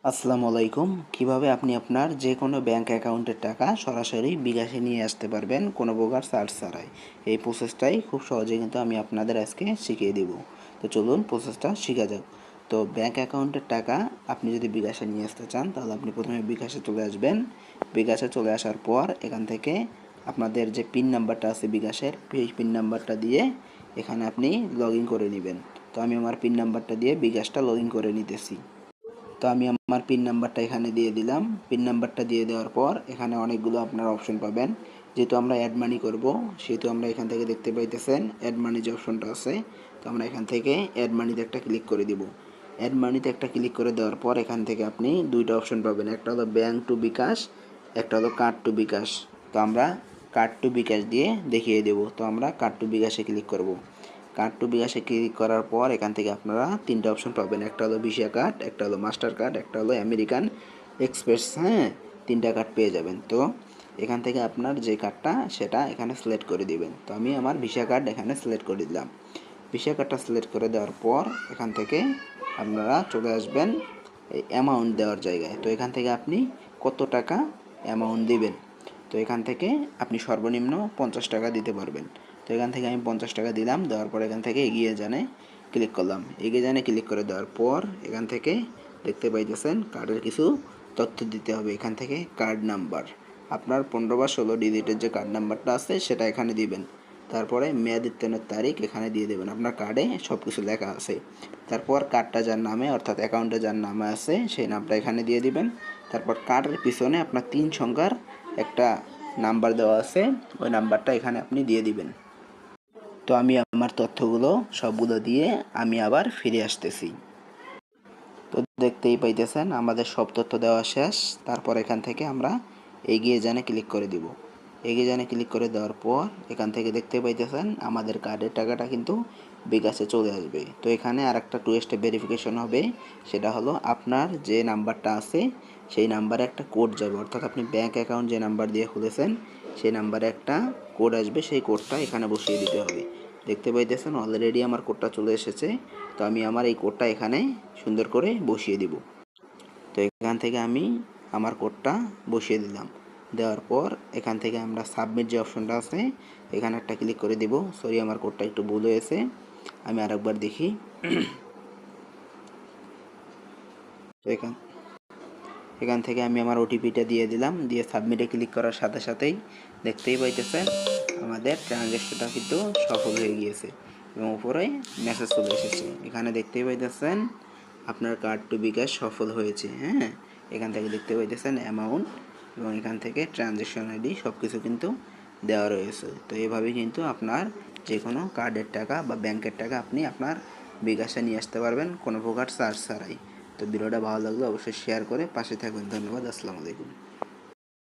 আসসালামু আলাইকুম। কিভাবে আপনি আপনার যে কোনো ব্যাংক অ্যাকাউন্টের টাকা সরাসরি বিকাশে নিয়ে আসতে পারবেন কোনো প্রকার চার্জ ছাড়াই। এই প্রসেসটাই খুব সহজে কিন্তু আমি আপনাদের আজকে শিখিয়ে দিব। তো চলুন প্রসেসটা শেখা যাক। তো ব্যাংক অ্যাকাউন্টের টাকা আপনি যদি বিকাশে নিয়ে আসতে চান তাহলে আপনি প্রথমে বিকাশে চলে আসবেন। বিকাশে চলে আসার পর এখান থেকে আপনাদের যে পিন নাম্বারটা আছে বিকাশের সেই পিন নাম্বারটা দিয়ে এখানে আপনি লগ ইন করে নেবেন। তো আমি আমার পিন নাম্বারটা দিয়ে বিকাশটা লগ ইন করে নিতেছি। তো আমি আমার পিন নাম্বারটা এখানে দিয়ে দিলাম। পিন নাম্বারটা দিয়ে দেওয়ার পর এখানে অনেকগুলো আপনারা অপশন পাবেন। যেহেতু আমরা অ্যাড মানি করব সেহেতু আমরা এখান থেকে দেখতে পাইতেছেন অ্যাড মানি যে অপশনটা আছে। তো আমরা এখান থেকে অ্যাড মানিতে একটা ক্লিক করে দিব। অ্যাড মানিতে একটা ক্লিক করে দেওয়ার পর এখান থেকে আপনি দুইটা অপশন পাবেন, একটা হলো ব্যাংক টু বিকাশ, একটা হলো কার্ড টু বিকাশ। তো আমরা কার্ড টু বিকাশ দিয়ে দেখিয়ে দেব। তো আমরা কার্ড টু বিকাশে ক্লিক করব। কার্ড টু বিকাশে ক্লিক করার পর এখান থেকে আপনারা তিনটা অপশন পাবেন, একটা হলো ভিসা কার্ড, একটা হলো মাস্টার কার্ড, একটা হলো আমেরিকান এক্সপ্রেস। হ্যাঁ, তিনটা কার্ড পেয়ে যাবেন। তো এখান থেকে আপনার যে কার্ডটা সেটা এখানে সিলেক্ট করে দিবেন। তো আমি আমার ভিসা কার্ড এখানে সিলেক্ট করে দিলাম। ভিসা কার্ডটা সিলেক্ট করে দেওয়ার পর এখান থেকে আপনারা চলে আসবেন এই অ্যামাউন্ট দেওয়ার জায়গায়। তো এখান থেকে আপনি কত টাকা অ্যামাউন্ট দিবেন। তো এখান থেকে আপনি সর্বনিম্ন 50 টাকা দিতে পারবেন। তো এখান থেকে আমি 50 টাকা দিলাম। দেওয়ার পর এখান থেকে এগিয়ে জানে ক্লিক করলাম। এগিয়ে জানে ক্লিক করে দেওয়ার পর এখান থেকে দেখতে পাইতেছেন কার্ডের কিছু তথ্য দিতে হবে। এখান থেকে কার্ড নাম্বার, আপনার 15 বা 16 ডিজিটের যে কার্ড নাম্বারটা আছে সেটা এখানে দিবেন। তারপরে মেয়াদ উত্তীর্ণের তারিখ এখানে দিয়ে দেবেন। আপনার কার্ডে সব কিছু লেখা আছে। তারপর কার্ডটা যার নামে অর্থাৎ অ্যাকাউন্টে যার নামে আছে সেই নামটা এখানে দিয়ে দিবেন। তারপর কার্ডের পিছনে আপনার 3 সংখ্যার একটা নাম্বার দেওয়া আছে, ওই নাম্বারটা এখানে আপনি দিয়ে দিবেন। তো আমি আমার তথ্যগুলো সবগুলো দিয়ে আমি আবার ফিরে আসতেছি। তো দেখতেই পাইতেছেন আমাদের সব তথ্য দেওয়া শেষ। তারপর এখান থেকে আমরা এগিয়ে জানে ক্লিক করে দিব। এগিয়ে জানে ক্লিক করে দেওয়ার পর এখান থেকে দেখতে পাইতেছেন আমাদের কার্ডের টাকাটা কিন্তু বিকাশে চলে আসবে। তো এখানে আর একটা 2 স্টেপ ভেরিফিকেশন হবে, সেটা হলো আপনার যে নাম্বারটা আছে সেই নাম্বারে একটা কোড যাবে, অর্থাৎ আপনি ব্যাংক অ্যাকাউন্ট যে নাম্বার দিয়ে খুলেছেন সেই নাম্বারে একটা কোড আসবে, সেই কোডটা এখানে বসিয়ে দিতে হবে। দেখতে পাইতেছেন অলরেডি আমার কোডটা চলে এসেছে। তো আমি আমার এই কোডটা এখানে সুন্দর করে বসিয়ে দিব। তো এখান থেকে আমি আমার কোডটা বসিয়ে দিলাম। দেওয়ার পর এখান থেকে আমরা সাবমিট যে অপশনটা আছে এখানে একটা ক্লিক করে দিব। সরি, আমার কোডটা একটু ভুল হয়েছে, আমি আরেকবার দেখি। তো এখান থেকে আমি আমার ওটিপিটা দিয়ে দিলাম, দিয়ে সাবমিটে ক্লিক করার সাথে সাথেই দেখতেই পাইতেছেন আমাদের ট্রানজ্যাকশনটা কিন্তু সফল হয়ে গিয়েছে এবং উপরে মেসেজ চলে এসেছে। এখানে দেখতেই পাইতেছেন আপনার কার্ড টু বিকাশ সফল হয়েছে। হ্যাঁ, এখান থেকে দেখতে পাইতেছেন অ্যামাউন্ট এবং এখান থেকে ট্রানজ্যাকশন আইডি সব কিছু কিন্তু দেওয়া রয়েছে। তো এভাবেই কিন্তু আপনার যে কোনো কার্ডের টাকা বা ব্যাংকের টাকা আপনি আপনার বিকাশে নিয়ে আসতে পারবেন কোনো প্রকার চার্জ ছাড়াই। তো ভিডিওটা ভালো লাগলে অবশ্যই শেয়ার করে পাশে থাকবেন। ধন্যবাদ। আসসালামু আলাইকুম।